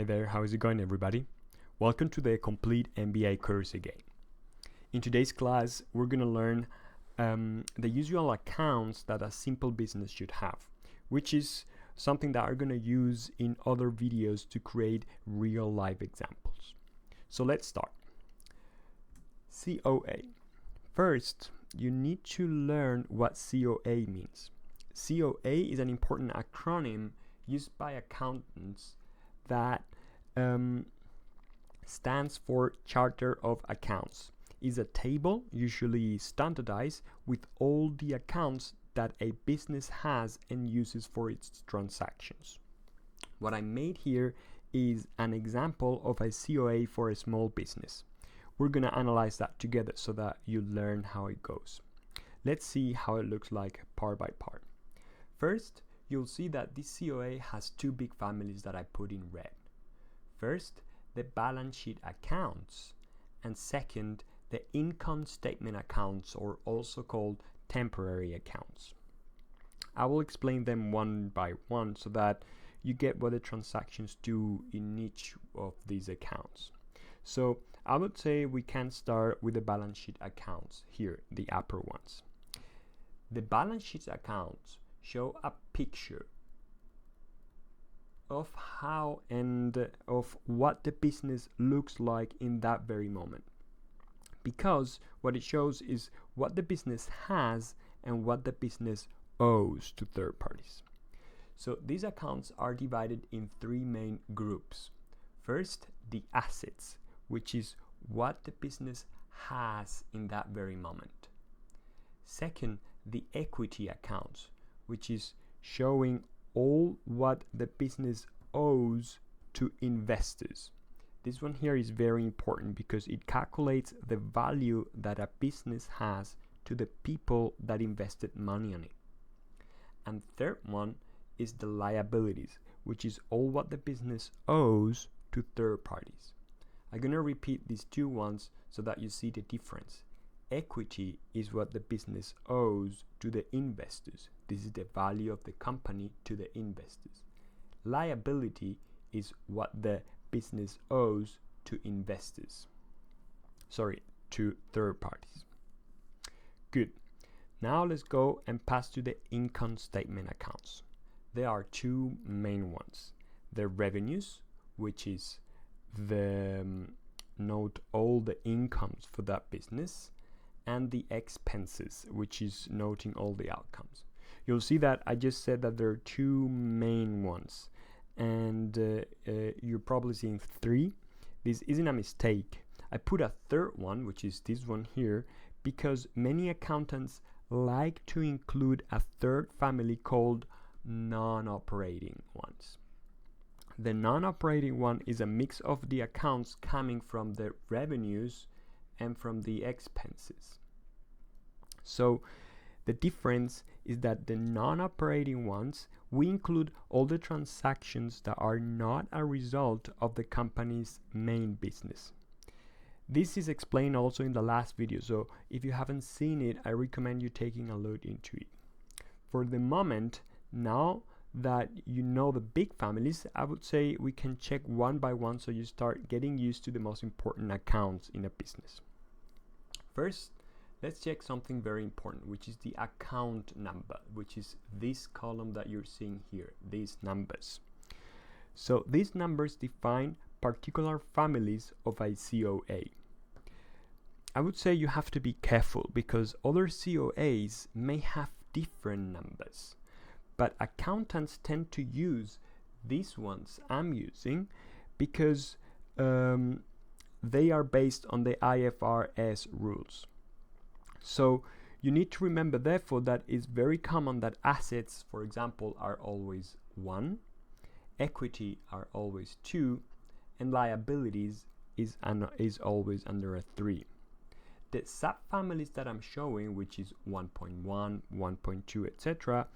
Hey there, how is it going, everybody? Welcome to the complete MBA course again. In today's class, we're going to learn the usual accounts that a simple business should have, which is something that I'm going to use in other videos to create real life examples. So let's start. COA. First, you need to learn what COA means. COA is an important acronym used by accountants that stands for Charter of Accounts. Is a table, usually standardized, with all the accounts that a business has and uses for its transactions. What I made here is an example of a COA for a small business. We're going to analyze that together so that you learn how it goes. Let's see how it looks like part by part. First, you'll see that this COA has two big families that I put in red. First, the balance sheet accounts, and second, the income statement accounts, or also called temporary accounts. I will explain them one by one so that you get what the transactions do in each of these accounts. So I would say we can start with the balance sheet accounts here, the upper ones. The balance sheet accounts show a picture of how and of what the business looks like in that very moment, because what it shows is what the business has and what the business owes to third parties. So these accounts are divided in three main groups. First, the assets, which is what the business has in that very moment. Second, the equity accounts, which is showing all what the business owes to investors. This one here is very important because it calculates the value that a business has to the people that invested money on it. And third one is the liabilities, which is all what the business owes to third parties. I'm going to repeat these two ones so that you see the difference. Equity is what the business owes to the investors. This is the value of the company to the investors. Liability is what the business owes to to third parties. Good. Now let's go and pass to the income statement accounts. There are two main ones. The revenues, which is the note all the incomes for that business, and the expenses, which is noting all the outcomes. You'll see that I just said that there are two main ones, and you're probably seeing three. This isn't a mistake. I put a third one, which is this one here, because many accountants like to include a third family called non-operating ones. The non-operating one is a mix of the accounts coming from the revenues and from the expenses. So the difference is that the non-operating ones, we include all the transactions that are not a result of the company's main business. This is explained also in the last video, so if you haven't seen it, I recommend you taking a look into it. For the moment, now that you know the big families, I would say we can check one by one so you start getting used to the most important accounts in a business. First, let's check something very important, which is the account number, which is this column that you're seeing here, these numbers. So these numbers define particular families of a COA. I would say you have to be careful because other COAs may have different numbers, but accountants tend to use these ones I'm using because they are based on the IFRS rules. So you need to remember therefore that it's very common that assets, for example, are always 1, equity are always 2, and liabilities is always under a 3. The subfamilies that I'm showing, which is 1.1, 1.2, etc.,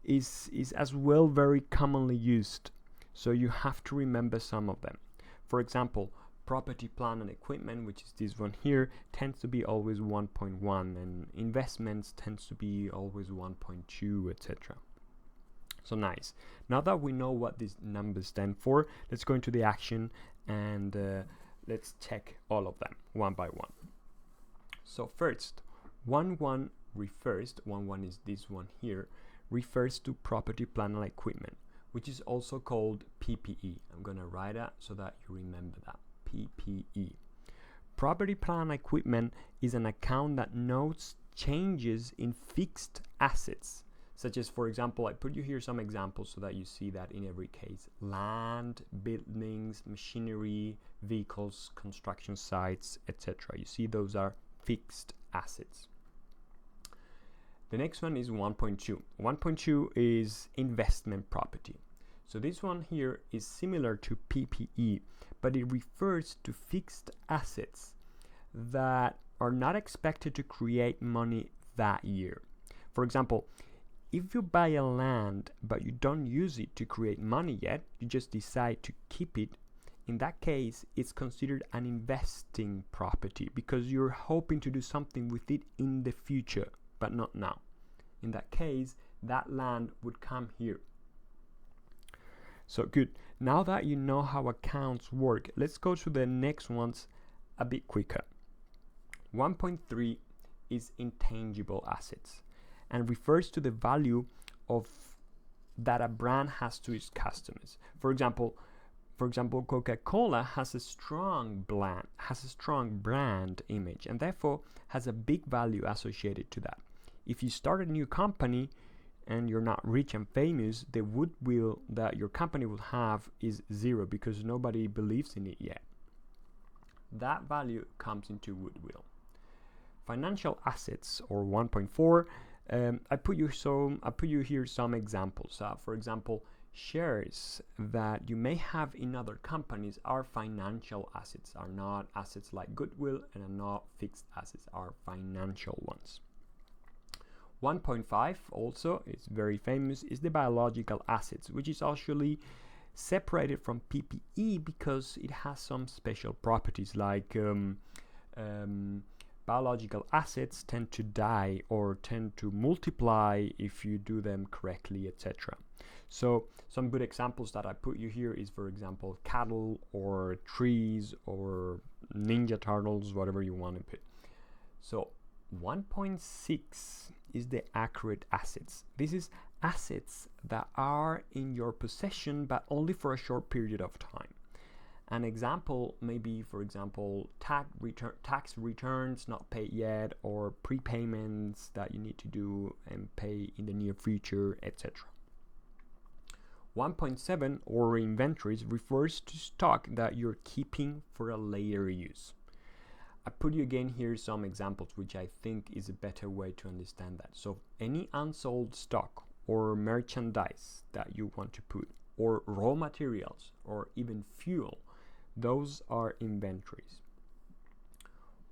is as well very commonly used. So you have to remember some of them. For example, property, plant, and equipment, which is this one here, tends to be always 1.1, and investments tends to be always 1.2, etc. So nice. Now that we know what these numbers stand for, let's go into the action and let's check all of them one by one. So first, 1.1 refers, 1.1 is this one here, refers to property, plant and equipment, which is also called PPE. I'm going to write that so that you remember that. PPE. Property, plant and equipment is an account that notes changes in fixed assets, such as, for example, I put you here some examples so that you see that in every case. Land, buildings, machinery, vehicles, construction sites, etc. You see those are fixed assets. The next one is 1.2. 1.2 is investment property. So this one here is similar to PPE, but it refers to fixed assets that are not expected to create money that year. For example, if you buy a land but you don't use it to create money yet, you just decide to keep it, in that case it's considered an investing property because you're hoping to do something with it in the future, but not now. In that case, that land would come here. So good. Now that you know how accounts work, let's go to the next ones a bit quicker. 1.3 is intangible assets and refers to the value of that a brand has to its customers. For example, Coca-Cola has a strong brand image and therefore has a big value associated to that. If you start a new company and you're not rich and famous, the goodwill that your company will have is zero because nobody believes in it yet. That value comes into goodwill. Financial assets, or 1.4, I put you here some examples. For example, shares that you may have in other companies are financial assets, are not assets like goodwill, and are not fixed assets, are financial ones. 1.5 also is very famous, is the biological assets, which is actually separated from PPE because it has some special properties like biological assets tend to die or tend to multiply if you do them correctly, etc. So some good examples that I put you here is, for example, cattle or trees or Ninja Turtles, whatever you want to put. So 1.6 is the accurate assets. This is assets that are in your possession but only for a short period of time. An example may be, for example, tax returns not paid yet, or prepayments that you need to do and pay in the near future, etc. 1.7, or inventories, refers to stock that you're keeping for a later use. I put you again here some examples which I think is a better way to understand that. So any unsold stock or merchandise that you want to put, or raw materials, or even fuel, those are inventories.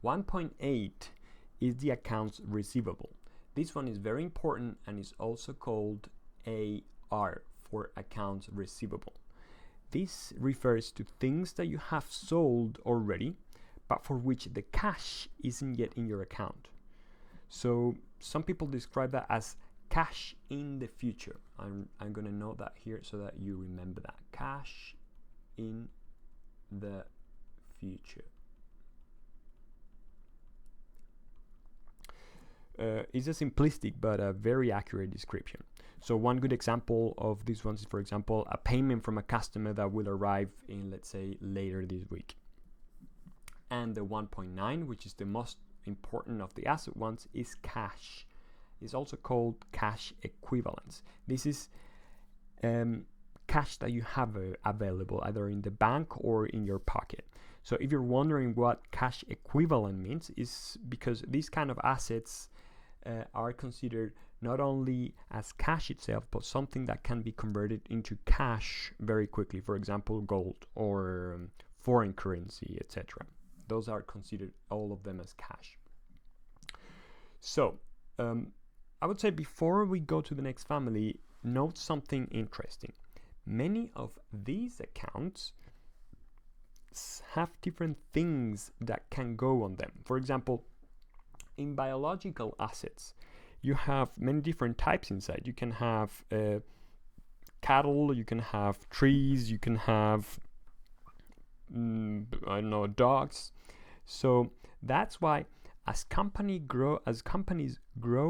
1.8 is the accounts receivable. This one is very important and is also called AR, for accounts receivable. This refers to things that you have sold already, but for which the cash isn't yet in your account. So some people describe that as cash in the future. I'm going to note that here so that you remember that. Cash in the future. It's a simplistic but a very accurate description. So one good example of this one is, for example, a payment from a customer that will arrive in, let's say, later this week. And the 1.9, which is the most important of the asset ones, is cash. It's also called cash equivalents. This is cash that you have available either in the bank or in your pocket. So if you're wondering what cash equivalent means, is because these kind of assets are considered not only as cash itself, but something that can be converted into cash very quickly. For example, gold or foreign currency, etc. Those are considered, all of them, as cash. So I would say before we go to the next family, note something interesting. Many of these accounts have different things that can go on them. For example, in biological assets, you have many different types inside. You can have cattle, you can have trees, you can have I don't know, dogs. So that's why as companies grow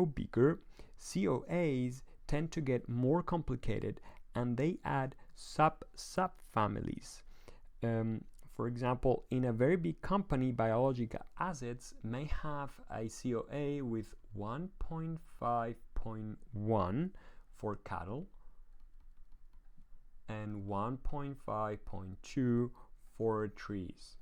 bigger, COAs tend to get more complicated and they add subfamilies. For example, in a very big company, biological assets may have a COA with 1.5.1 for cattle and 1.5.2 for trees.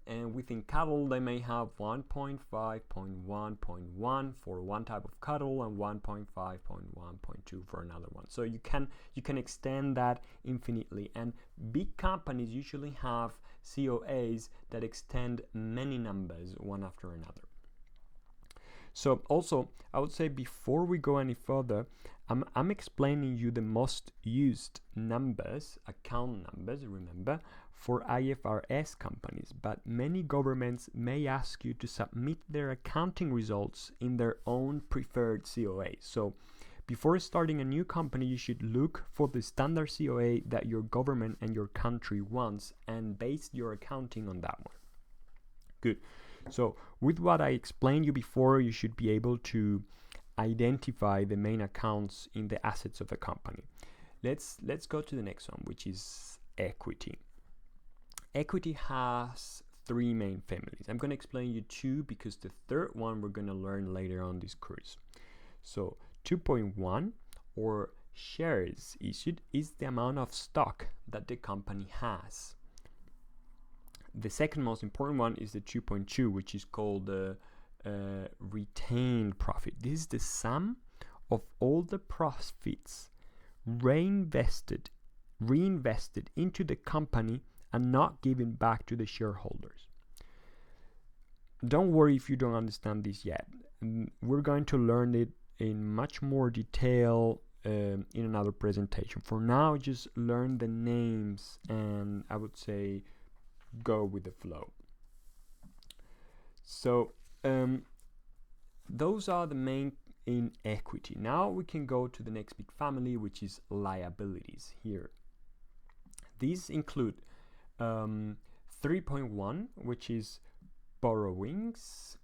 And within cattle, they may have 1.5.1.1 for one type of cattle and 1.5.1.2 for another one. So you can extend that infinitely. And big companies usually have COAs that extend many numbers one after another. So also, I would say before we go any further, I'm explaining you the most used numbers, account numbers, remember, for IFRS companies, but many governments may ask you to submit their accounting results in their own preferred COA. So before starting a new company, you should look for the standard COA that your government and your country wants and base your accounting on that one. Good. So with what I explained you before, you should be able to identify the main accounts in the assets of the company. Let's go to the next one, which is equity. Equity has three main families. I'm going to explain you two because the third one we're going to learn later on this course. So 2.1, or shares issued, is the amount of stock that the company has. The second most important one is the 2.2, which is called the retained profit. This is the sum of all the profits reinvested into the company and not given back to the shareholders. Don't worry if you don't understand this yet. We're going to learn it in much more detail in another presentation. For now, just learn the names and I would say go with the flow. So those are the main in equity. Now we can go to the next big family, which is liabilities here. These include 3.1, which is borrowings.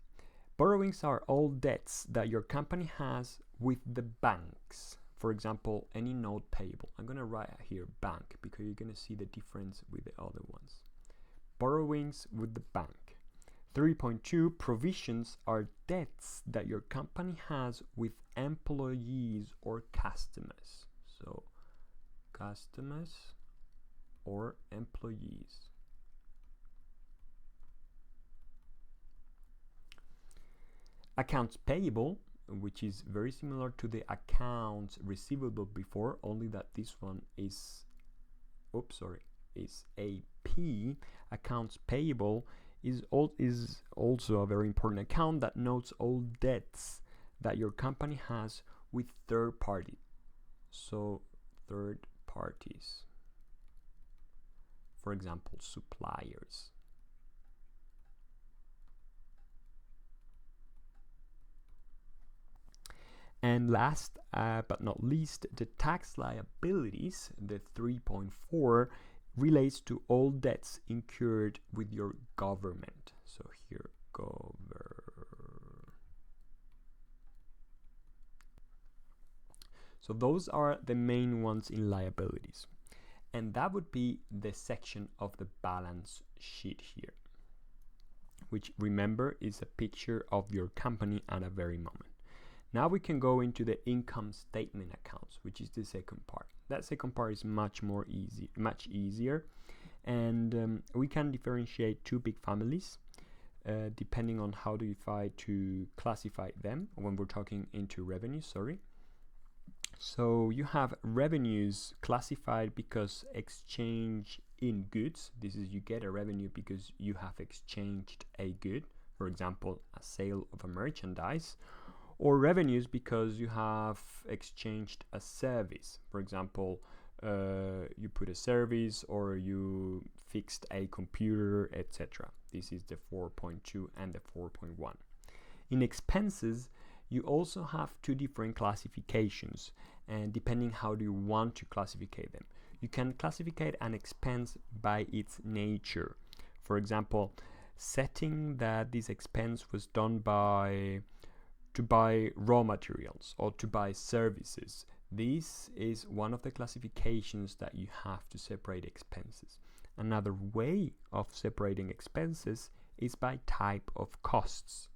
Borrowings are all debts that your company has with the banks. For example, any note payable. I'm going to write here bank because you're going to see the difference with the other ones. Borrowings with the bank. 3.2, provisions are debts that your company has with employees or customers. So customers or employees. Accounts payable, which is very similar to the accounts receivable before, only that this one is AP. Accounts payable is also a very important account that notes all debts that your company has with third party. So third parties. For example, suppliers. And last but not least, the tax liabilities, the 3.4, relates to all debts incurred with your government. So here, So those are the main ones in liabilities. And that would be the section of the balance sheet here, which, remember, is a picture of your company at a very moment. Now we can go into the income statement accounts, which is the second part. That second part is much easier, and we can differentiate two big families depending on how do you try to classify them when we're talking into revenue. So you have revenues classified because exchange in goods. This is, you get a revenue because you have exchanged a good, for example, a sale of a merchandise. Or revenues because you have exchanged a service. For example, you put a service or you fixed a computer, etc. This is the 4.2 and the 4.1. In expenses, you also have two different classifications, and depending how do you want to classify them. You can classify an expense by its nature. For example, setting that this expense was done to buy raw materials or to buy services. This is one of the classifications that you have to separate expenses. Another way of separating expenses is by type of costs.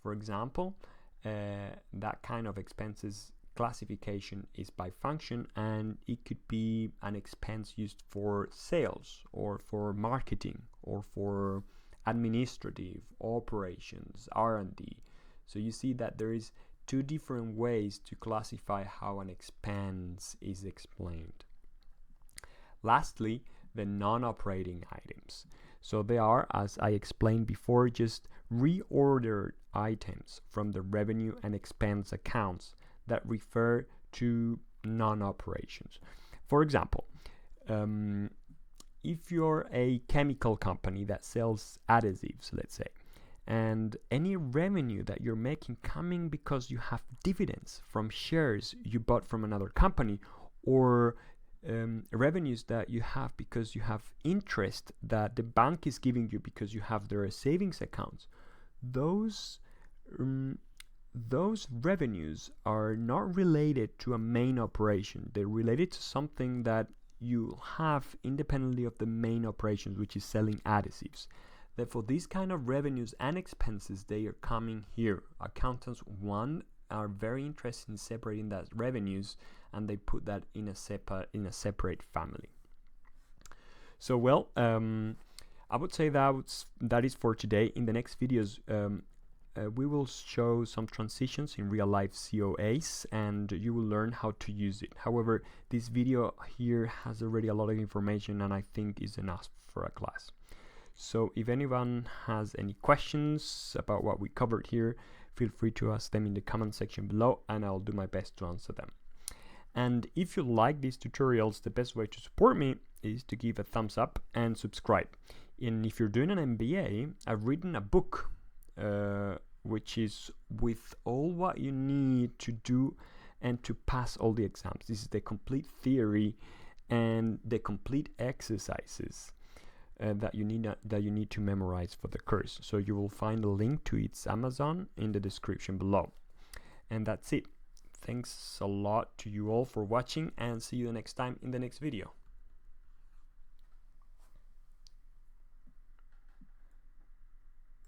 For example, that kind of expenses classification is by function, and it could be an expense used for sales or for marketing or for administrative operations, R&D. So you see that there is two different ways to classify how an expense is explained. Lastly, the non-operating items. So they are, as I explained before, just reordered items from the revenue and expense accounts that refer to non-operations. For example, if you're a chemical company that sells adhesives, let's say, and any revenue that you're making coming because you have dividends from shares you bought from another company, or revenues that you have because you have interest that the bank is giving you because you have their savings accounts, those revenues are not related to a main operation. They're related to something that you have independently of the main operations, which is selling adhesives. Therefore, these kind of revenues and expenses, they are coming here. Accountants, one, are very interested in separating that revenues, and they put that in a separate family. So well, I would say that is for today. In the next videos, we will show some transitions in real life COAs, and you will learn how to use it. However, this video here has already a lot of information, and I think is enough for a class. So if anyone has any questions about what we covered here, feel free to ask them in the comment section below, and I'll do my best to answer them. And if you like these tutorials, the best way to support me is to give a thumbs up and subscribe. And if you're doing an MBA, I've written a book which is with all what you need to do and to pass all the exams. This is the complete theory and the complete exercises that you need to memorize for the course. So you will find a link to its Amazon in the description below. And that's it. Thanks a lot to you all for watching, and see you next time in the next video.